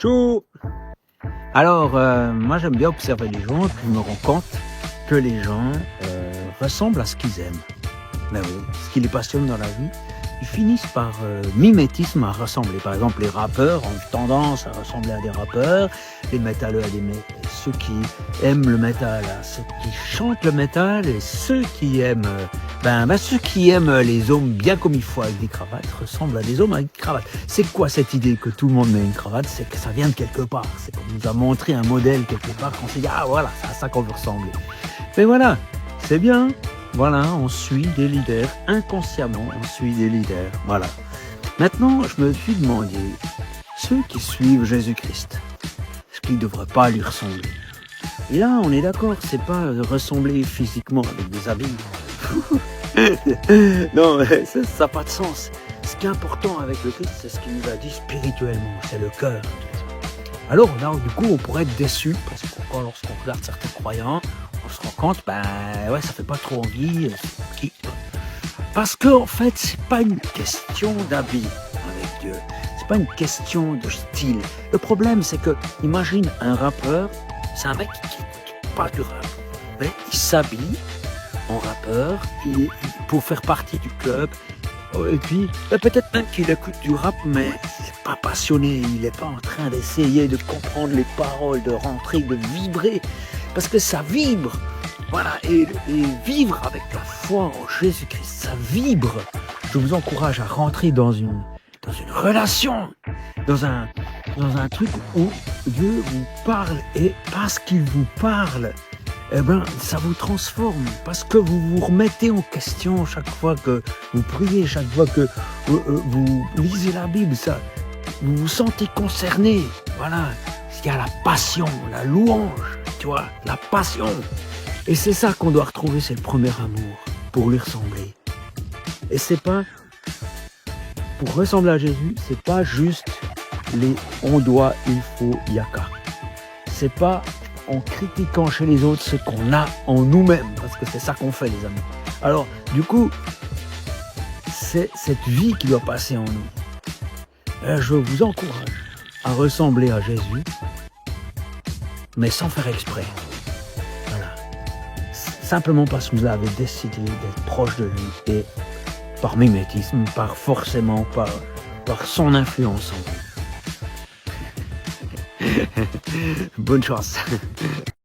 Tchou! Alors, moi j'aime bien observer les gens et puis je me rends compte que les gens ressemblent à ce qu'ils aiment. Ben oui, ce qui les passionne dans la vie, ils finissent par mimétisme à ressembler. Par exemple, les rappeurs ont tendance à ressembler à des rappeurs, les métalleux à ceux qui aiment le métal, à ceux qui chantent le métal, et ceux qui aiment, ceux qui aiment les hommes bien comme il faut avec des cravates ressemblent à des hommes avec des cravates. C'est quoi cette idée que tout le monde met une cravate? C'est que ça vient de quelque part. C'est qu'on nous a montré un modèle quelque part qu'on s'est dit ah voilà, c'est à ça qu'on veut ressembler. Mais voilà, c'est bien. Voilà, on suit des leaders, inconsciemment, on suit des leaders, voilà. Maintenant, je me suis demandé, ceux qui suivent Jésus-Christ, est-ce qu'ils ne devraient pas lui ressembler? Et là, on est d'accord, c'est pas ressembler physiquement avec des habits. Non, ça n'a pas de sens. Ce qui est important avec le Christ, c'est ce qu'il nous a dit spirituellement, c'est le cœur. Alors là, du coup, on pourrait être déçu, parce que lorsqu'on regarde certains croyants, on se rend compte, ça fait pas trop envie, parce que en fait, c'est pas une question d'habit avec Dieu, c'est pas une question de style. Le problème, c'est que, imagine un rappeur, c'est un mec qui n'écoute pas du rap, mais il s'habille en rappeur pour faire partie du club. Et puis, peut-être même qu'il écoute du rap, mais il n'est pas passionné, il n'est pas en train d'essayer de comprendre les paroles, de rentrer, de vibrer, parce que ça vibre. Voilà, et vivre avec la foi en Jésus-Christ, ça vibre. Je vous encourage à rentrer dans une relation, dans un truc où Dieu vous parle, et parce qu'il vous parle, ça vous transforme, parce que vous vous remettez en question chaque fois que vous priez, chaque fois que vous lisez la Bible, vous vous sentez concerné, voilà, il y a la passion, la louange, tu vois, la passion, et c'est ça qu'on doit retrouver, c'est le premier amour, pour lui ressembler, et c'est pas, pour ressembler à Jésus, c'est pas juste on doit, il faut, yaka, c'est pas en critiquant chez les autres ce qu'on a en nous-mêmes, parce que c'est ça qu'on fait, les amis. Alors, du coup, c'est cette vie qui doit passer en nous. Je vous encourage à ressembler à Jésus, mais sans faire exprès. Voilà. Simplement parce que vous avez décidé d'être proche de lui, et par mimétisme, par son influence en vous. Bonne chance.